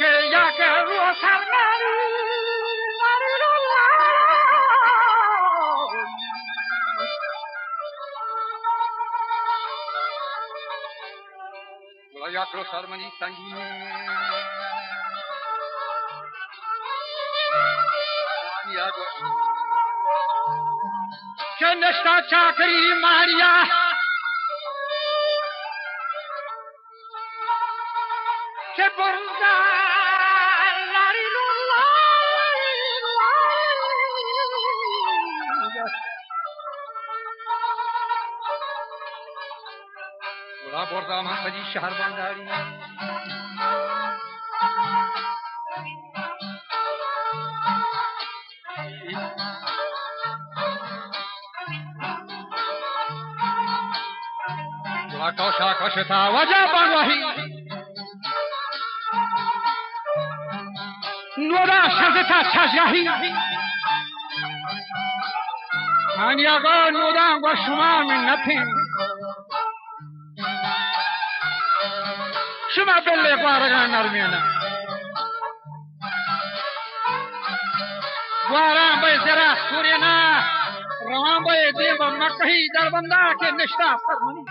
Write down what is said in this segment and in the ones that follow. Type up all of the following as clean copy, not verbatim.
که یک روسر یک روسر منی سنگین که نشتا چاکری ماریا که برده لاری اولا برده من بدی شهر بنداری اولا کاشا کاشتا وجه بانوهی نورا شزتا چجهی من یگا نورا و شما من نتیم شما بله قوارگان نرمینه قواران بای زرا سورینا روان بای دیو مکهی در بنده که نشتا فرمانی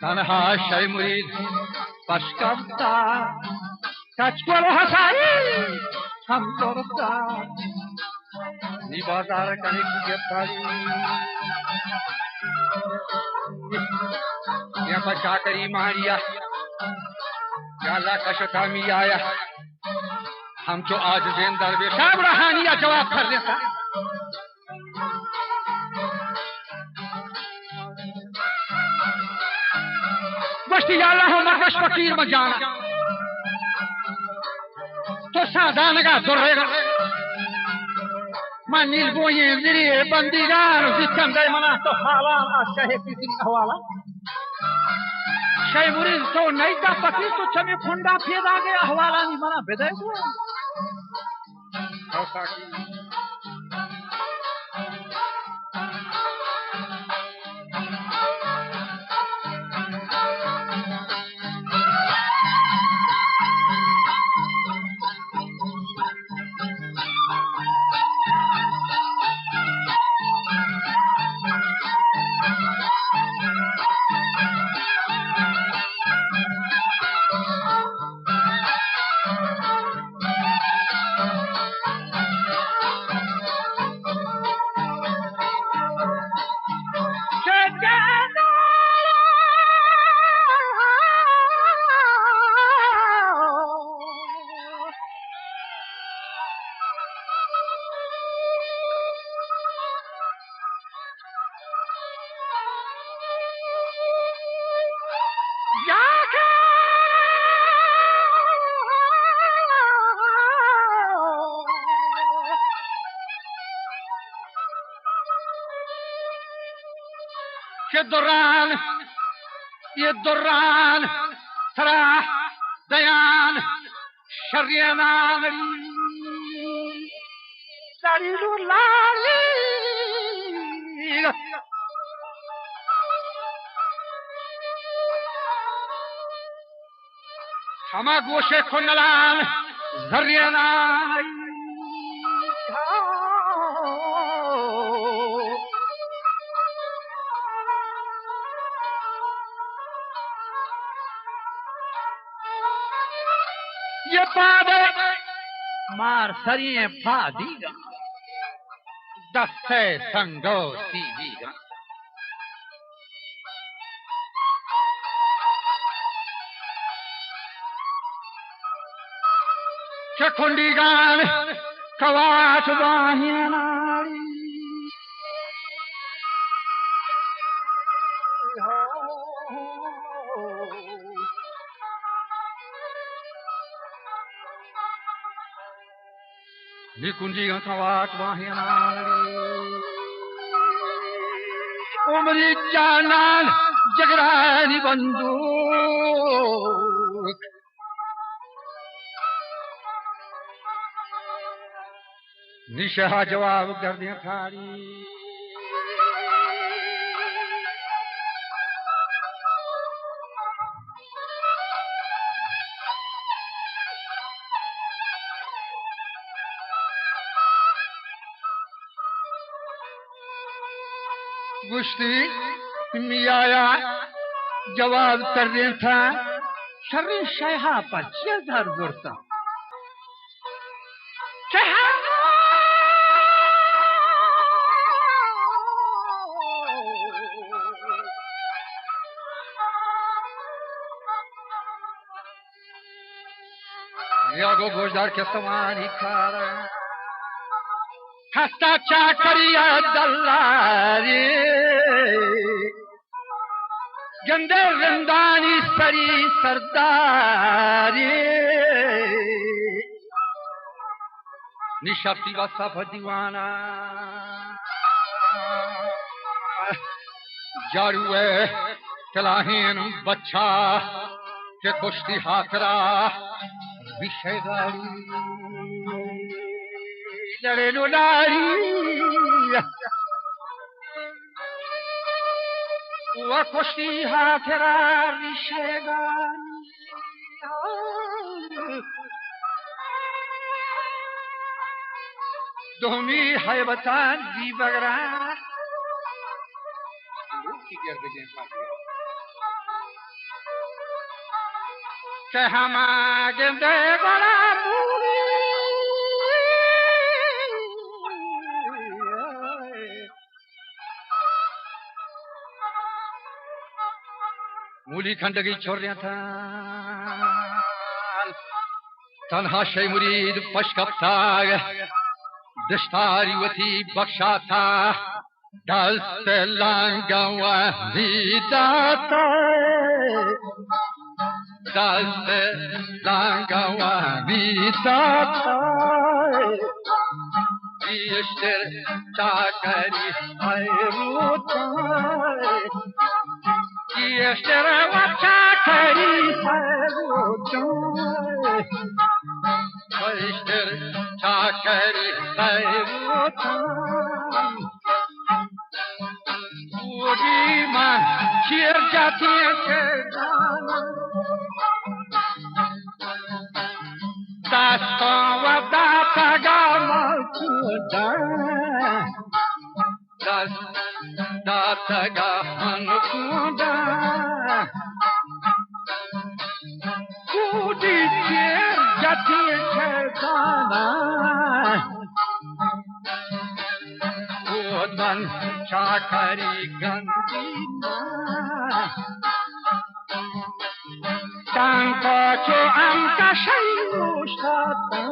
تنها شای مرید بشکفتا کچکول حسایی هم درستا نی بازار کنی گفتاری یا بچا کری ماریا یا اللہ کشتا می آیا ہم جو آج زین درویش شاب رحانیہ جواب کر دیتا وشتی یا اللہ مرگش فقیر بجانا تو سادانگا درے گا من نیل گوئیں میری بندگان زیتن دے منا تو حالان آشاہ کسی احوالا شای مرید تو نہیں دا پتی تو چمی کھنڈا پیدا گیا احوالا نہیں منا بدے گو ایسا کی که دوران یه دوران ترا دیان شریانان دلیلو لالی Ama goşe konulan zaryanay. Ye pade mar sariye fadiga. Daste sango sidiga. Chakundigan kawat bahinari. Nikundigan kawat bahinari. Umri janan jagrani banduk. निशहा जवाब कर दिया थारी गुश्ती मियाया जवाब कर दिया था शर्री शहा पर 6000 गुरता यागो गोजदार के समान ही खारा हस्ता चाकरिया दल्लारी गंदे रंदानी सरी सरदारी निशाती वसाफ दीवाना जारुए तलाहीन बच्चा के कुश्ती हाथरा विषय गाड़ी लड़े लुलारी वह कुश्ती हाथरा विषय गाड़ी दोमी है बता दी बगरा की गर्दन के हम आगे दे बड़ा मूली खंडगी छोड़ रहा था तन्हा शे मुरीद पशकप्ता दस्तारी वती बख्शा था दस्त लांगवा दाता दस्त लांगवा दाता इश्तर चाकरी हैरूता इश्तर चाकरी हैरूता इश्तर चाकरी हैरूता पूरी मां चिर जाती है दास्तां वदा तगाम खुदा दातगाम खुदा पूरी चिर जाती है दाना मन चाकरी गंदीना tanko cho amka shayushata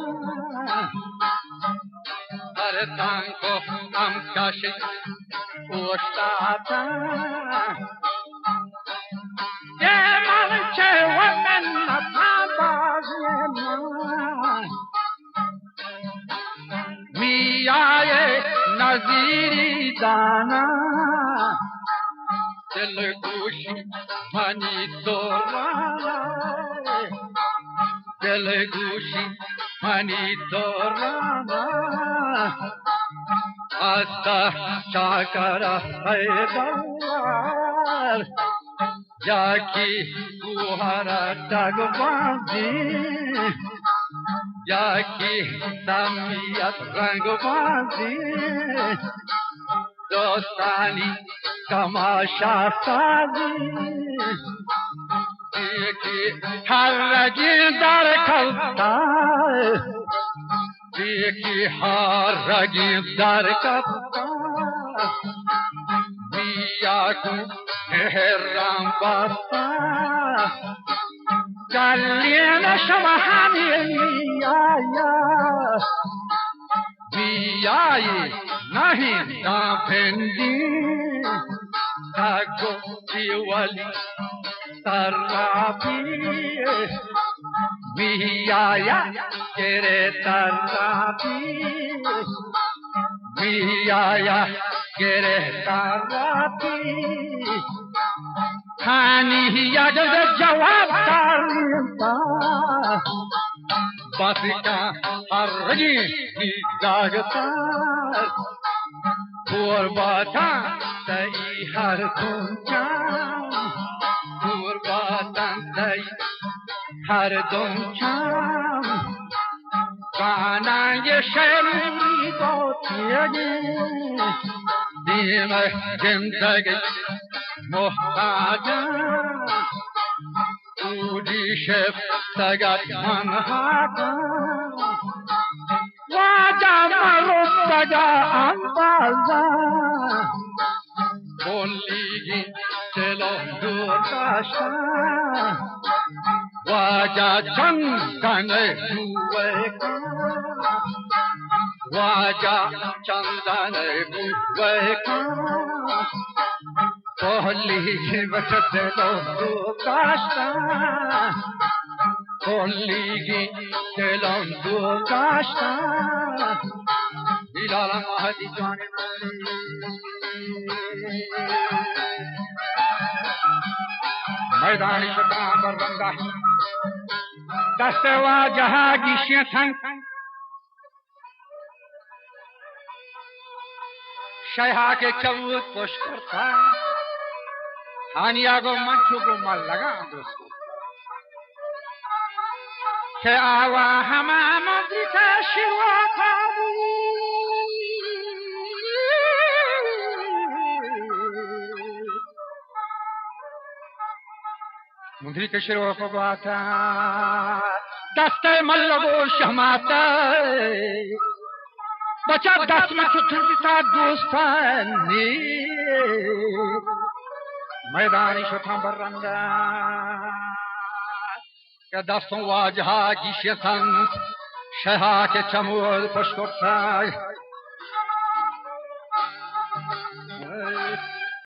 are tanko amka shayushata ye malche wamen napabazema miyaye naziri dana Telugushi mani dorana Telugushi mani dorana Asta chakara haydar Jaki Muhara Dagbazi Yaki Samiyat Rangbazi Dostani Tamasha Sazi Ki Harragi Dar Kalta Ki Harragi Dar Kalta Miyaku Herram Basta Galena Shamahani Miyaya Miyayi Nahi Dapendi Tago Jiwali Tarapi Miyaya Kere Tarapi Miyaya Kere Tarapi Hani Yagad Jawab Tarita Basika Harji Dagatar Purbata Sai Har Tuncham Purbata Sai Har Tuncham Kana Yeshari Botiyagi Dima Jindagi Mohtaja Udi Shef Sagat Manhata Waja Marupaga Ambaza Boligi Chelo Durkasha Waja Chandane Duweka Waja Chandane Duweka Kohli Vachelo Durkasha Kohli Chelo Durkasha Ilala Mahadi Jani Maidani Shatan Baranda Dastewa Jahagi Shatan Shaiha ke Chavut Pushkarta Hania go Manchu go Malaga dosto Ke awa hama madrika shiwa Mundri ke shiro fogata daste mallago shamata bacha das mein chutrita dostani maidani shotham baranga ke daston wajha gishatan shaha ke chamur pashkortai